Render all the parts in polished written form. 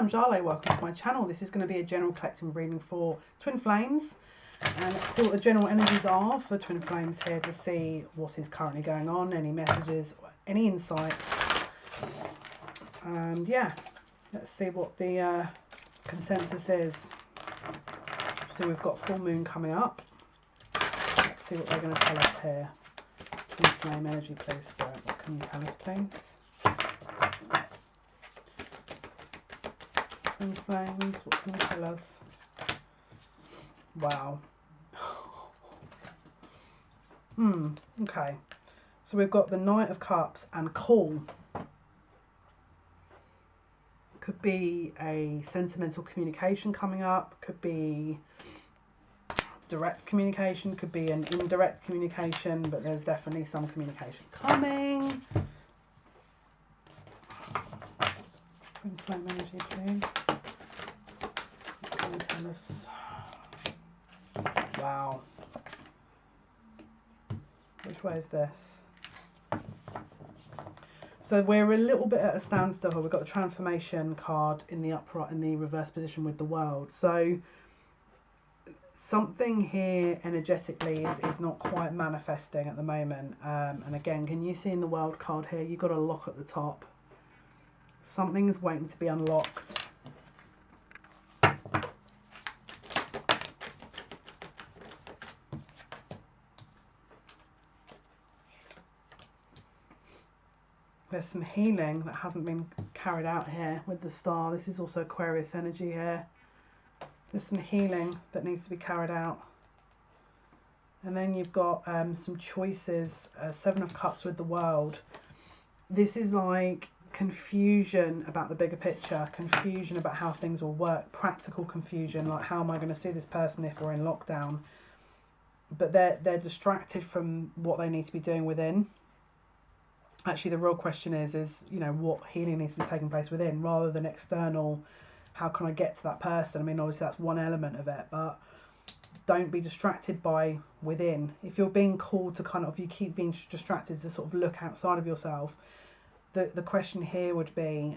I'm Jale, welcome to my channel. This is going to be a general collective reading for twin flames. And let's see what the general energies are for twin flames here to see what is currently going on, any messages, any insights. And yeah, let's see what the consensus is. So we've got full moon coming up. Let's see what they're going to tell us here. Twin flame energy, please, Spirit. What can you tell us, please? Twin flames, what can you tell us? Wow. Okay. So we've got the Knight of Cups and call. Could be a sentimental communication coming up, could be direct communication, could be an indirect communication, but there's definitely some communication coming. Twin flame energy, please. What can you tell us? Wow. Which way is this? So we're a little bit at a standstill here. We've got the transformation card in the upright, in the reverse position with the world. So something here energetically is not quite manifesting at the moment. And again, can you see in the world card here, you've got a lock at the top. Something's waiting to be unlocked. There's some healing that hasn't been carried out here with the star. This is also Aquarius energy here. There's some healing that needs to be carried out. And then you've got some choices. Seven of Cups with the world. This is like confusion about the bigger picture, confusion about how things will work, practical confusion, like how am I going to see this person if we're in lockdown? But they're distracted from what they need to be doing within. Actually, the real question is you know, what healing needs to be taking place within, rather than external. How can I get to that person? I mean, obviously that's one element of it, but don't be distracted by within. If you're being called to kind of, you keep being distracted to sort of look outside of yourself, the question here would be,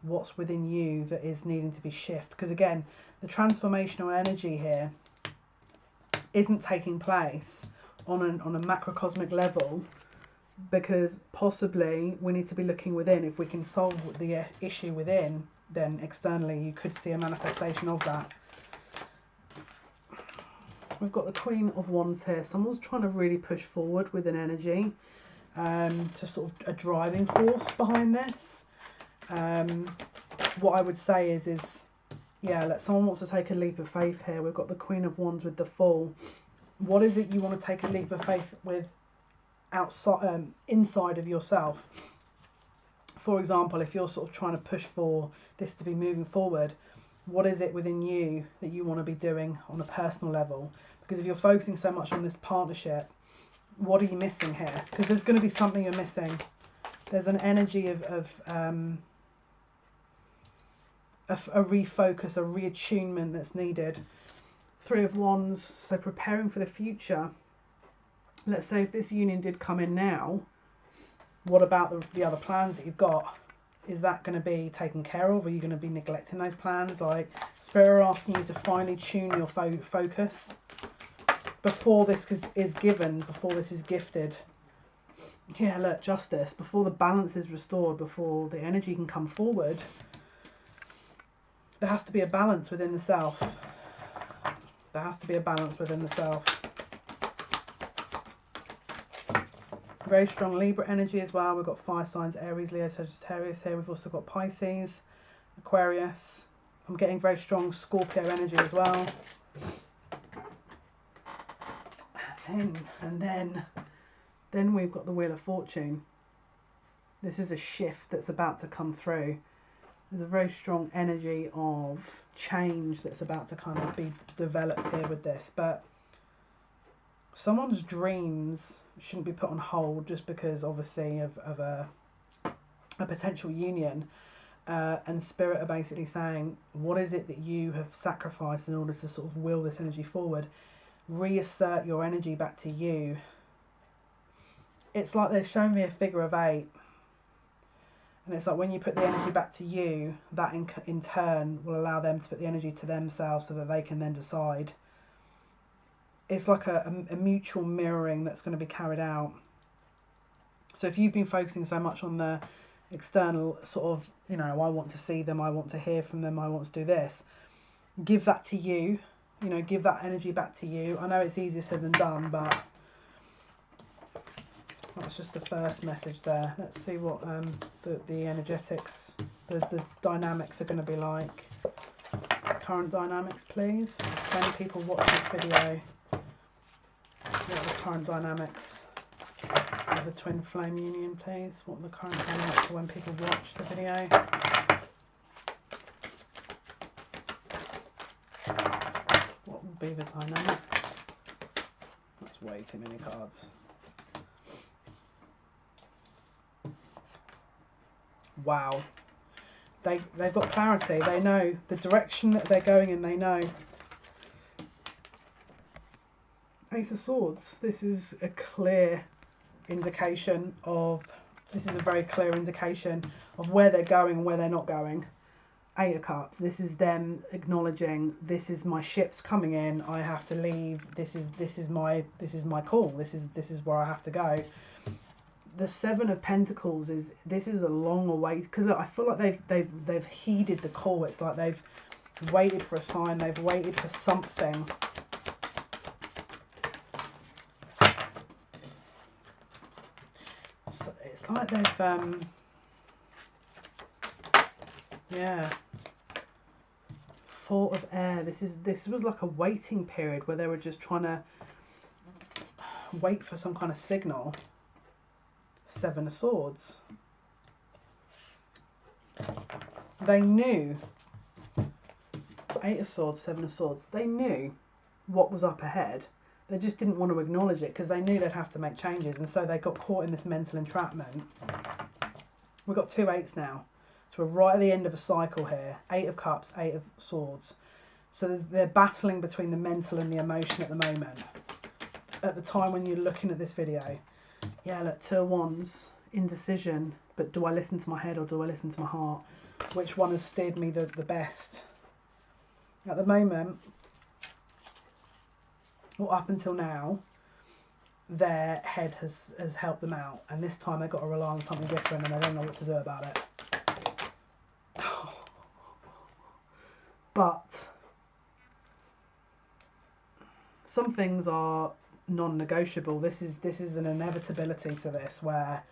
what's within you that is needing to be shifted? Because again, the transformational energy here isn't taking place on a macrocosmic level, because possibly we need to be looking within. If we can solve the issue within, then externally you could see a manifestation of that. We've got the Queen of Wands here. Someone's trying to really push forward with an energy, to sort of a driving force behind this. What I would say is yeah, someone wants to take a leap of faith here. We've got the Queen of Wands with the Fool. What is it you want to take a leap of faith with outside, inside of yourself? For example, if you're sort of trying to push for this to be moving forward, what is it within you that you want to be doing on a personal level? Because if you're focusing so much on this partnership, what are you missing here? Because there's going to be something you're missing. There's an energy of a refocus, a reattunement that's needed. Three of Wands, so preparing for the future. Let's say if this union did come in now, what about the other plans that you've got? Is that going to be taken care of? Are you going to be neglecting those plans? Like, Spirit are asking you to finally tune your focus before this is given, before this is gifted. Yeah, look, justice. Before the balance is restored, before the energy can come forward, there has to be a balance within the self. There has to be a balance within the self. Very strong Libra energy as well. We've got fire signs, Aries, Leo, Sagittarius here. We've also got Pisces, Aquarius. I'm getting very strong Scorpio energy as well. And then we've got the Wheel of Fortune. This is a shift that's about to come through. There's a very strong energy of change that's about to kind of be developed here with this. But someone's dreams shouldn't be put on hold just because, obviously, of a potential union. And Spirit are basically saying, what is it that you have sacrificed in order to sort of will this energy forward? Reassert your energy back to you. It's like they're showing me a figure of 8. And it's like when you put the energy back to you, that in turn will allow them to put the energy to themselves so that they can then decide. It's like a mutual mirroring that's going to be carried out. So if you've been focusing so much on the external sort of, you know, I want to see them, I want to hear from them, I want to do this, give that to you, you know, give that energy back to you. I know it's easier said than done, but that's just the first message there. Let's see what the energetics, the dynamics are going to be like. Current dynamics, please. 20 people watch this video. What are the current dynamics of the twin flame union, please? What are the current dynamics for when people watch the video? What will be the dynamics? That's way too many cards. Wow. They've got clarity. They know the direction that they're going in. They know. Ace of Swords. This is a clear indication of. This is a very clear indication of where they're going and where they're not going. Eight of Cups. This is them acknowledging, this is my ship's coming in. I have to leave. This is my call. This is where I have to go. The Seven of Pentacles is a long await, because I feel like they've heeded the call. It's like they've waited for a sign. They've waited for something. So it's like they've yeah. Four of Air. This was like a waiting period where they were just trying to wait for some kind of signal. Seven of Swords. They knew. Eight of Swords, Seven of Swords. They knew what was up ahead. They just didn't want to acknowledge it because they knew they'd have to make changes, and so they got caught in this mental entrapment. We've got two eights now. So we're right at the end of a cycle here. Eight of Cups, Eight of Swords. So they're battling between the mental and the emotion at the moment. At the time when you're looking at this video. Yeah, look, Two of Wands, indecision. But do I listen to my head or do I listen to my heart? Which one has steered me the best? At the moment, or up until now, their head has helped them out. And this time they've got to rely on something different and they don't know what to do about it. But some things are non-negotiable. This is an inevitability to this, where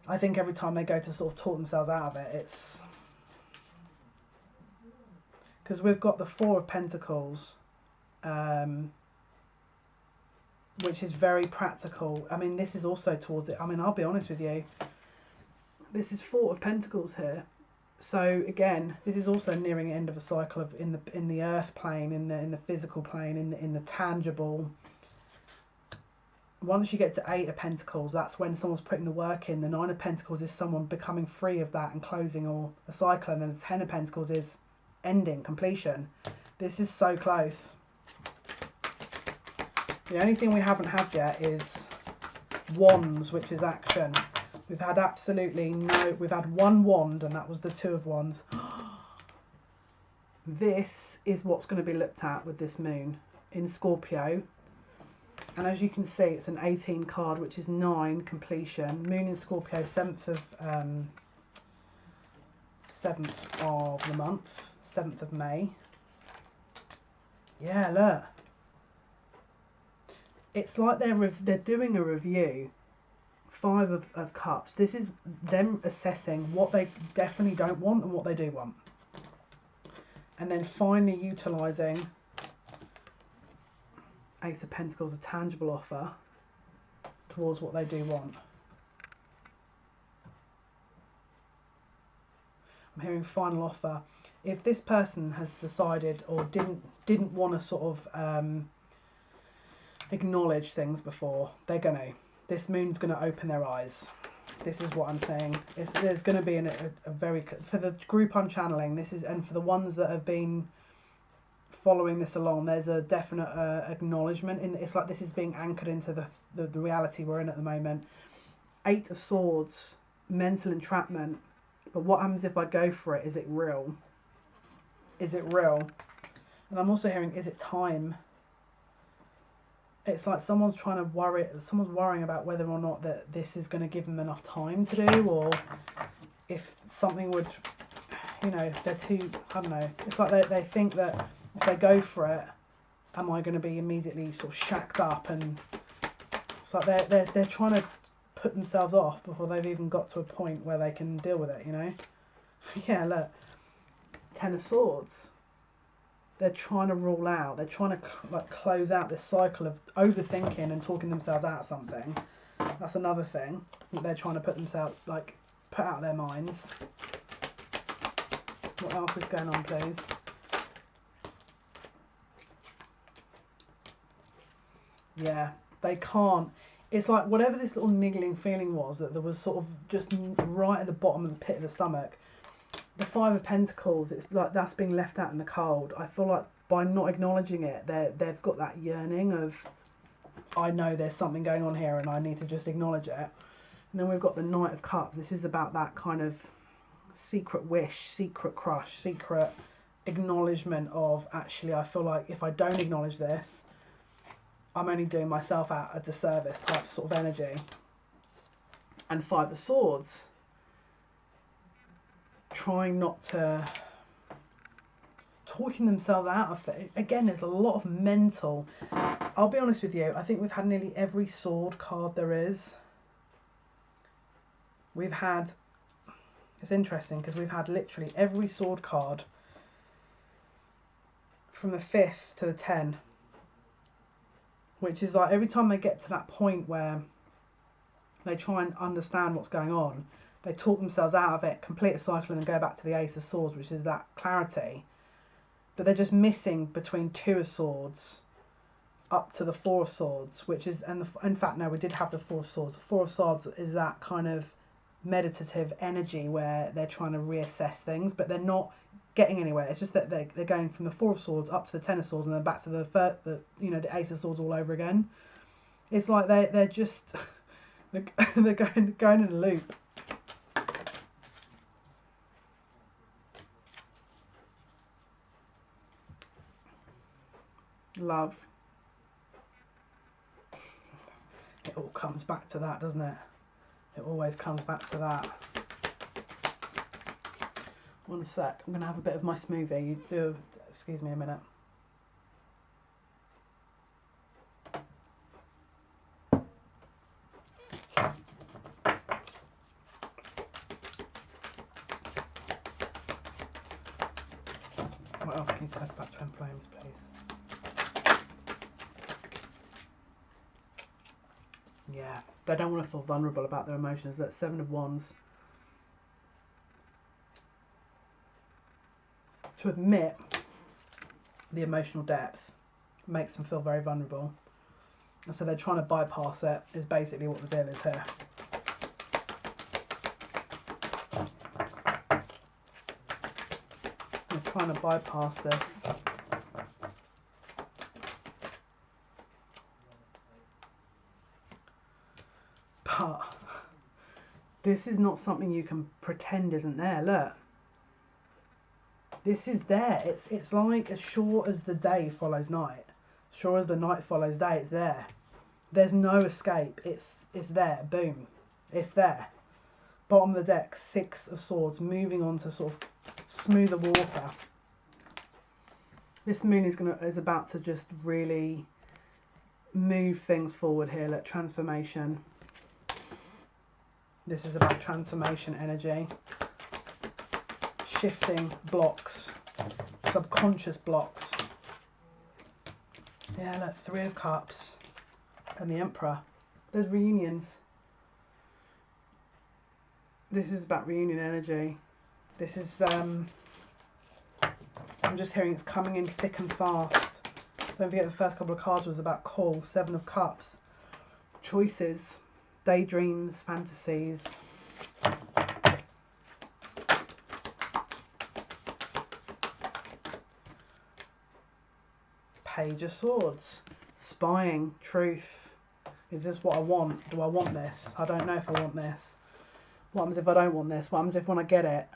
I think every time they go to sort of talk themselves out of it, it's because we've got the Four of Pentacles, which is very practical. I mean, this is also towards it. I mean, I'll be honest with you, this is Four of Pentacles here. So again, this is also nearing the end of a cycle of in the earth plane, in the physical plane, in the tangible. Once you get to Eight of Pentacles, that's when someone's putting the work in. The Nine of Pentacles is someone becoming free of that and closing or a cycle, and then the Ten of Pentacles is ending, completion. This is so close. The only thing we haven't had yet is Wands, which is action. We've had absolutely no... We've had one wand, and that was the Two of Wands. This is what's going to be looked at with this moon in Scorpio. And as you can see, it's an 18 card, which is 9, completion. Moon in Scorpio, 7th of the month, 7th of May. Yeah, look. It's like they're doing a review. Five of Cups. This is them assessing what they definitely don't want and what they do want. And then finally utilising Ace of Pentacles, a tangible offer towards what they do want. I'm hearing final offer. If this person has decided or didn't want to sort of acknowledge things before, they're going to. This moon's going to open their eyes. This is what I'm saying. There's going to be a very... For the group I'm channeling, this is... And for the ones that have been following this along, there's a definite acknowledgement. It's like this is being anchored into the reality we're in at the moment. Eight of Swords, mental entrapment. But what happens if I go for it? Is it real? Is it real? And I'm also hearing, is it time? It's like someone's worrying about whether or not that this is going to give them enough time to do, or if something would, you know, they're too, I don't know. It's like they think that if they go for it, am I going to be immediately sort of shacked up? And it's like they're trying to put themselves off before they've even got to a point where they can deal with it, you know? Yeah, look, Ten of Swords. They're trying to rule out, they're trying to like close out this cycle of overthinking and talking themselves out of something. That's another thing that they're trying to put themselves, like, put out of their minds. What else is going on, please? Yeah, they can't. It's like whatever this little niggling feeling was that there was sort of just right at the bottom of the pit of the stomach. The Five of Pentacles, it's like that's being left out in the cold. I feel like by not acknowledging it, they've got that yearning of, I know there's something going on here and I need to just acknowledge it. And then we've got the Knight of Cups. This is about that kind of secret wish, secret crush, secret acknowledgement of, actually, I feel like if I don't acknowledge this, I'm only doing myself out a disservice type sort of energy. And Five of Swords. Trying not to, talking themselves out of it. Again, there's a lot of mental. I'll be honest with you, I think we've had nearly every sword card there is. We've had, it's interesting because we've had literally every sword card from the 5th to the 10, which is like every time they get to that point where they try and understand what's going on, they talk themselves out of it, complete a cycle, and then go back to the Ace of Swords, which is that clarity. But they're just missing between Two of Swords up to the Four of Swords, which is, and in fact, no, we did have the Four of Swords. The Four of Swords is that kind of meditative energy where they're trying to reassess things, but they're not getting anywhere. It's just that they're going from the Four of Swords up to the Ten of Swords, and then back to the Ace of Swords all over again. It's like they're just they're going in a loop. Love. It all comes back to that, doesn't it? It always comes back to that. One sec, I'm going to have a bit of my smoothie. You do, excuse me a minute. What else can you tell us about twin flames, please? Yeah, they don't want to feel vulnerable about their emotions. That's Seven of Wands. To admit the emotional depth makes them feel very vulnerable. And so they're trying to bypass it, is basically what the deal is here. They're trying to bypass this. But this is not something you can pretend isn't there. Look, this is there. It's like as sure as the day follows night, sure as the night follows day. It's there. There's no escape. It's there. Boom. It's there. Bottom of the deck, Six of Swords, moving on to sort of smoother water. This moon is about to just really move things forward here. Look, transformation. This is about transformation energy, shifting blocks, subconscious blocks. Yeah, look, Three of Cups and the Emperor. There's reunions. This is about reunion energy. This is, I'm just hearing it's coming in thick and fast. Don't forget the first couple of cards was about call, Seven of Cups. Choices. Daydreams, fantasies. Page of Swords. Spying, truth. Is this what I want? Do I want this? I don't know if I want this. What happens if I don't want this? What happens if when I get it,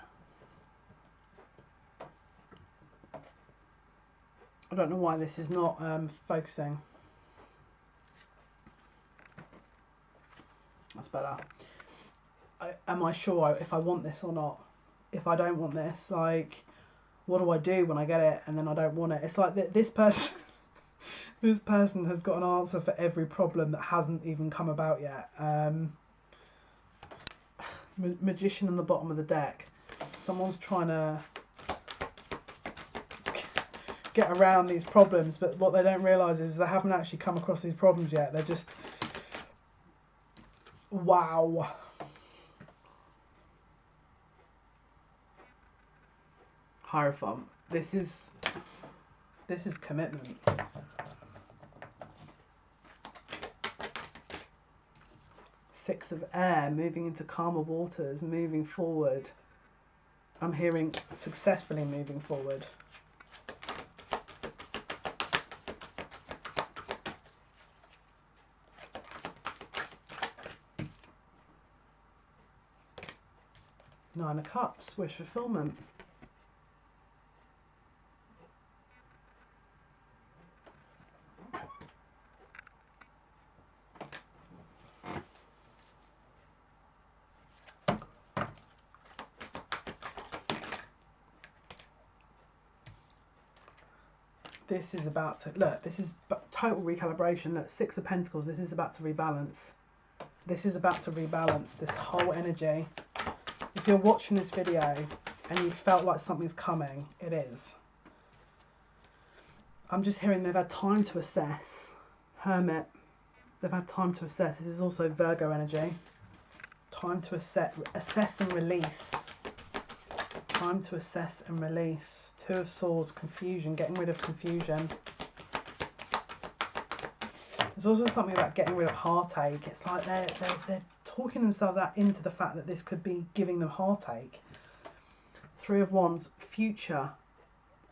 I don't know why this is not focusing. That's better. Am I sure if I want this or not? If I don't want this, like, what do I do when I get it and then I don't want it? It's like this person, this person has got an answer for every problem that hasn't even come about yet. Magician on the bottom of the deck. Someone's trying to get around these problems, but what they don't realise is they haven't actually come across these problems yet. They're just, wow. Hierophant. This is commitment. Six of air, moving into calmer waters, moving forward. I'm hearing successfully moving forward. Nine of Cups, wish fulfillment. This is about to, look, this is total recalibration. Look, Six of Pentacles, this is about to rebalance. This is about to rebalance this whole energy. If you're watching this video and you felt like something's coming, it is. I'm just hearing they've had time to assess. Hermit, they've had time to assess. This is also Virgo energy. Time to assess and release. Time to assess and release. Two of Swords, confusion, getting rid of confusion. There's also something about getting rid of heartache. It's like they're talking themselves out into the fact that this could be giving them heartache. Three of Wands, future.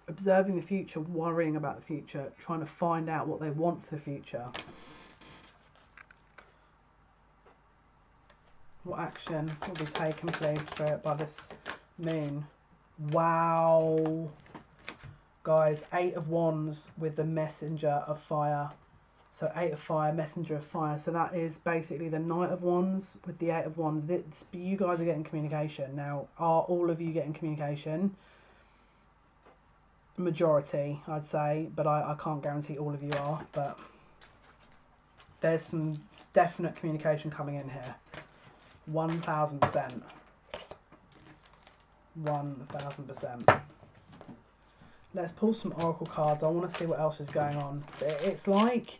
Observing the future, worrying about the future, trying to find out what they want for the future. What action will be taken, please, Spirit, by this moon? Wow. Guys, Eight of Wands with the Messenger of Fire. So Eight of Fire, Messenger of Fire. So that is basically the Knight of Wands with the Eight of Wands. You guys are getting communication. Now, are all of you getting communication? Majority, I'd say, but I can't guarantee all of you are. But there's some definite communication coming in here. 1000%. 1000%. Let's pull some oracle cards. I want to see what else is going on. It's like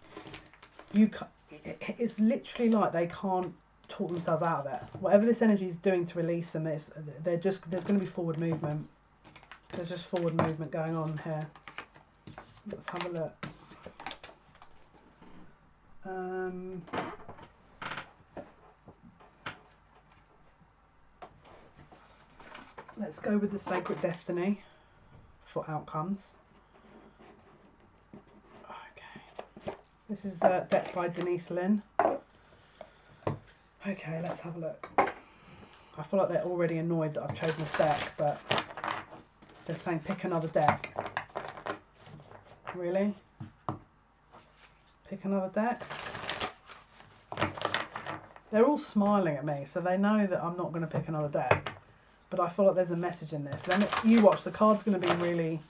it's literally like they can't talk themselves out of it. Whatever this energy is doing to release them, there's going to be forward movement. There's just forward movement going on here. Let's have a look. Let's go with the Sacred Destiny for outcomes. Okay. This is deck by Denise Lynn. Okay, let's have a look. I feel like they're already annoyed that I've chosen this deck, but they're saying pick another deck. Really? Pick another deck? They're all smiling at me, so they know that I'm not going to pick another deck. But I feel like there's a message in this. Then you watch, the card's going to be really...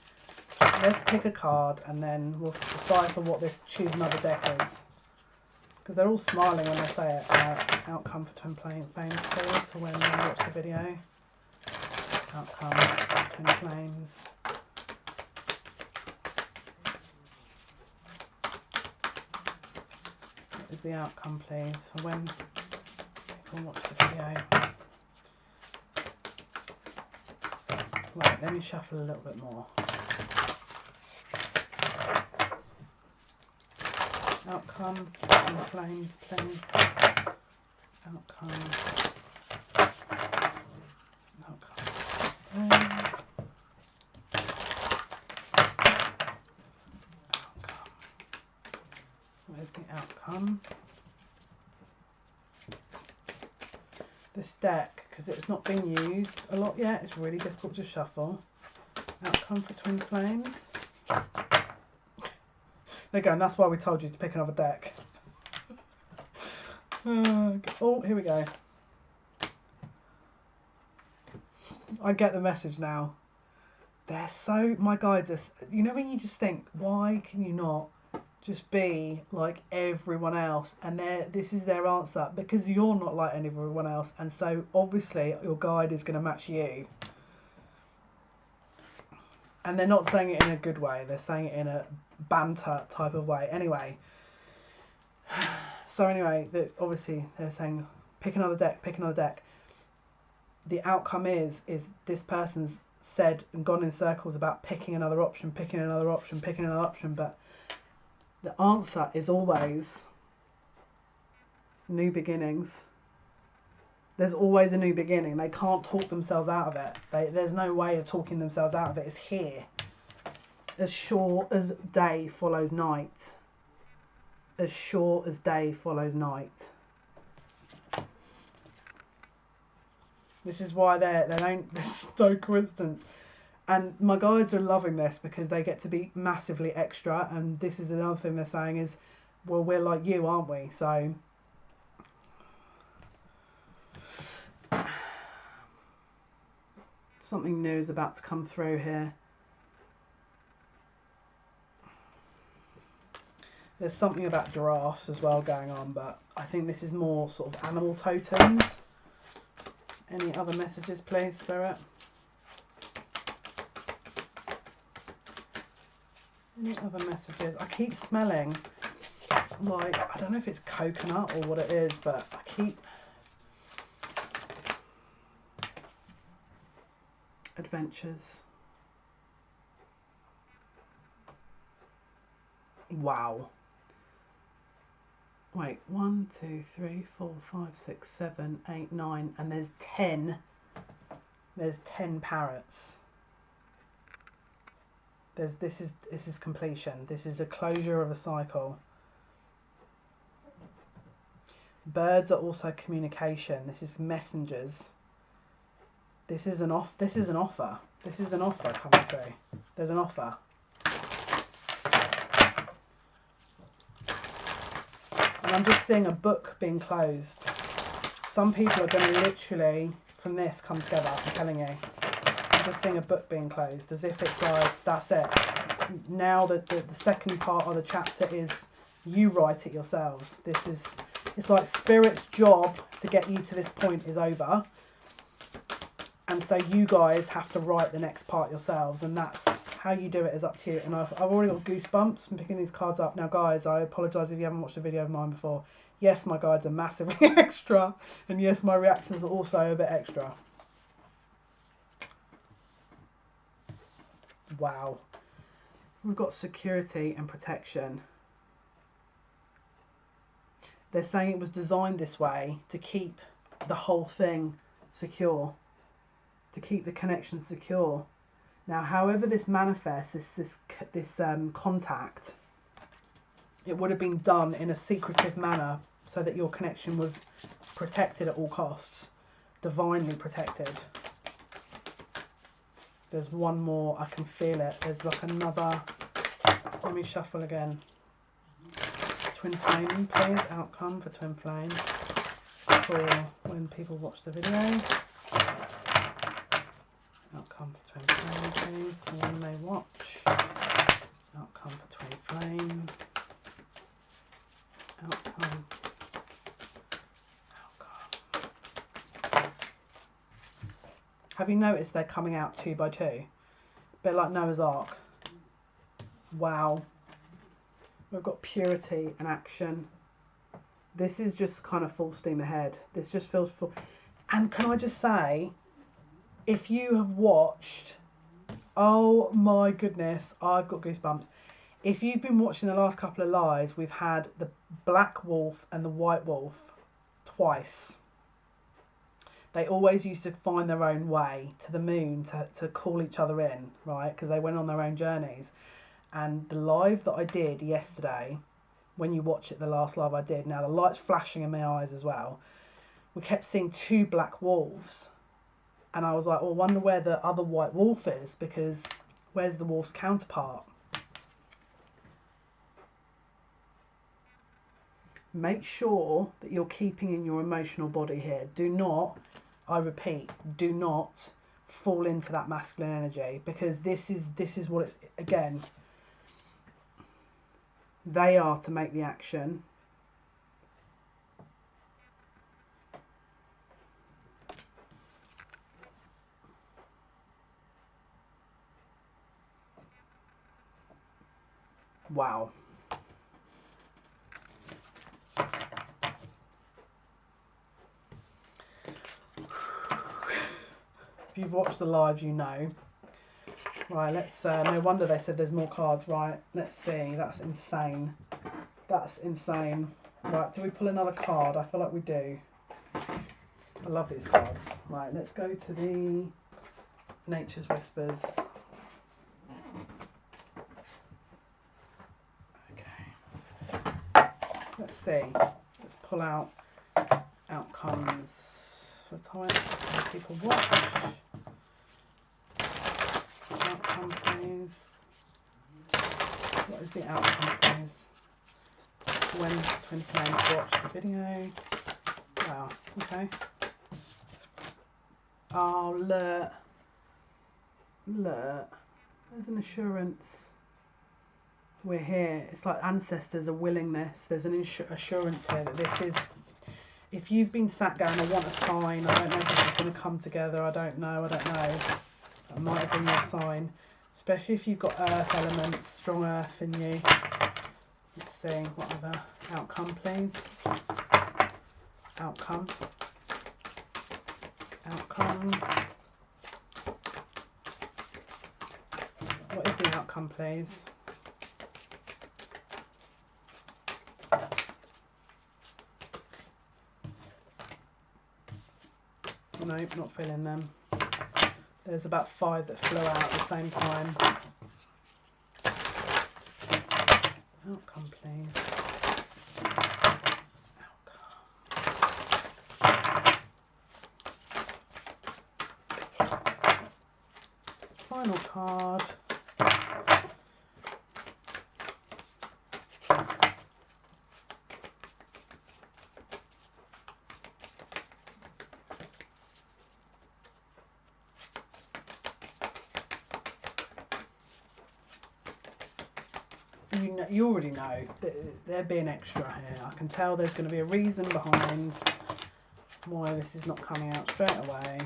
Let's pick a card and then we'll decipher what this choose another deck is. Because they're all smiling when they say it. Outcome for Twin Flames, please, for when they watch the video. Outcome, Twin Flames. What is the outcome, please, for when people watch the video? Right, let me shuffle a little bit more. Outcome, Twin Flames, please. Outcome. Where's the outcome? This deck because it's not been used a lot yet. It's really difficult to shuffle. Outcome for twin flames. Again, that's why we told you to pick another deck. Oh, here we go. I get the message now. They're so, my guides are, you know when you just think, why can you not just be like everyone else? And this is their answer, because you're not like everyone else, and so obviously your guide is going to match you. And they're not saying it in a good way, they're saying it in a banter type of way. Anyway, so anyway, obviously they're saying pick another deck, pick another deck. The outcome is this person's said and gone in circles about picking another option, picking another option, picking another option, but the answer is always new beginnings. There's always a new beginning. They can't talk themselves out of it. There's no way of talking themselves out of it. It's here. As sure as day follows night. As sure as day follows night. This is why there's no coincidence. And my guides are loving this because they get to be massively extra. And this is another thing they're saying is, well, we're like you, aren't we? So something new is about to come through here. There's something about giraffes as well going on, but I think this is more sort of animal totems. Any other messages, please, Spirit? Any other messages? I keep smelling like, I don't know if it's coconut or what it is, but I keep... Adventures. Wow. Wait, 1, 2, 3, 4, 5, 6, 7, 8, 9, and there's 10. There's 10 parrots. This is completion. This is a closure of a cycle. Birds are also communication. This is messengers. This is an offer. This is an offer coming through. There's an offer. And I'm just seeing a book being closed. Some people are going to literally, from this, come together, I'm telling you. I'm just seeing a book being closed, as if it's like, that's it. Now the second part of the chapter is you write it yourselves. It's like Spirit's job to get you to this point is over. And so you guys have to write the next part yourselves, and that's how you do it is up to you. And I've already got goosebumps from picking these cards up. Now, guys, I apologise if you haven't watched a video of mine before. Yes, my guides are massively extra, and yes, my reactions are also a bit extra. Wow. We've got security and protection. They're saying it was designed this way to keep the whole thing secure. To keep the connection secure. Now, however this manifests, this contact, it would have been done in a secretive manner so that your connection was protected at all costs, divinely protected. There's one more, I can feel it. There's like another. Let me shuffle again. Twin flame, please. Outcome for twin flame for when people watch the video. Outcome for twin flame, please, for when they watch. Outcome for twin flame. Outcome. Have you noticed they're coming out 2 by 2? A bit like Noah's Ark. Wow. We've got purity and action. This is just kind of full steam ahead. This just feels full. And can I just say, if you have watched, oh my goodness, I've got goosebumps. If you've been watching the last couple of lives, we've had the black wolf and the white wolf twice. They always used to find their own way to the moon to call each other in, right? Because they went on their own journeys. And the live that I did yesterday, when you watch it, the last live I did, now the light's flashing in my eyes as well. we kept seeing 2 black wolves. And I was like, well, I wonder where the other white wolf is, because where's the wolf's counterpart? Make sure that you're keeping in your emotional body here. Do not, I repeat, do not fall into that masculine energy, because this is what it's, again, they are to make the action. Wow. If you've watched the live, you know. Right, let's, no wonder they said there's more cards. Right, let's see. That's insane. That's insane. Right, do we pull another card? I feel like we do. I love these cards. Right, let's go to the Nature's Whispers. Okay. Let's see. Let's pull out outcomes for time people watch. Outcome, please. What is the outcome, please? When 20 times watch the video. Wow, okay. Oh, look. Look. There's an assurance. We're here. It's like ancestors are willing this. There's an assurance here that this is... If you've been sat down, I want a sign. I don't know if this is going to come together. I don't know. That might have been your sign. Especially if you've got earth elements, strong earth in you. Let's see. What other outcome, please? Outcome. Outcome. What is the outcome, please? Nope, not feeling them. There's about 5 that flew out at the same time. Outcome, please. Outcome. Final card. You already know that they're being extra here. I can tell there's going to be a reason behind why this is not coming out straight away.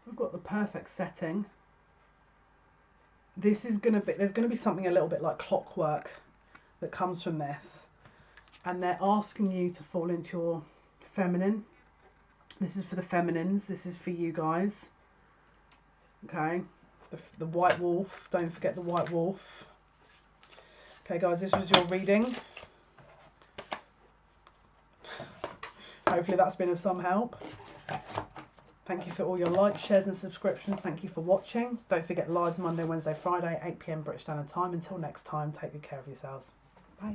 We've got the perfect setting. This is going to be, there's going to be something a little bit like clockwork that comes from this, and they're asking you to fall into your feminine. This is for the feminines. This is for you guys. Okay, the white wolf. Don't forget the white wolf. Okay, guys, this was your reading. Hopefully that's been of some help. Thank you for all your likes, shares and subscriptions. Thank you for watching. Don't forget lives Monday, Wednesday, Friday, 8 PM British Standard Time. Until next time, take good care of yourselves. Bye.